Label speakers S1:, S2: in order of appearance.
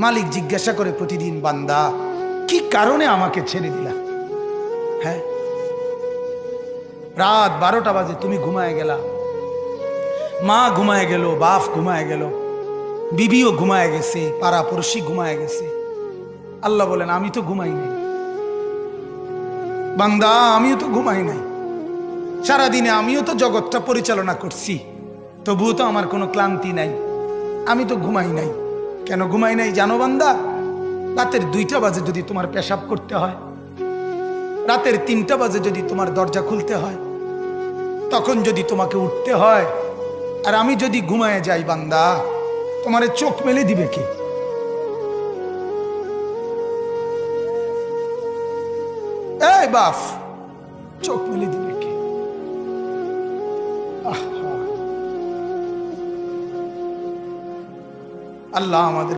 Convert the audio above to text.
S1: মালিক জিজ্ঞাসা করে প্রতিদিন, বান্দা কি কারণে আমাকে ছেড়ে দিলা? হ্যাঁ, রাত 12টা বাজে তুমি ঘুমায় গেলা, মা ঘুমায় গেল, বাপ ঘুমায় গেল, বিবিও ঘুমায় গেছে, পাড়া পড়শি ঘুমায় গেছে। আল্লাহ বলেন আমি তো ঘুমাই নাই বান্দা, আমিও তো ঘুমাই নাই। সারাদিনে আমিও তো জগৎটা পরিচালনা করছি, তবুও তো আমার কোনো ক্লান্তি নাই, আমি তো ঘুমাই নাই। কেন ঘুমাই নাই জানো বান্দা? রাতের 2টা বাজে যদি তোমার পেশাব করতে হয়, রাতের 3টা বাজে যদি তোমার দরজা খুলতে হয়, তখন যদি তোমাকে উঠতে হয়, আর আমি যদি ঘুমায় যাই বান্দা, তোমারে চোখ মেলে দিবে কে? এই বাপ, চোখ মেলে দিবে কে? আহা, আল্লাহ আমাদের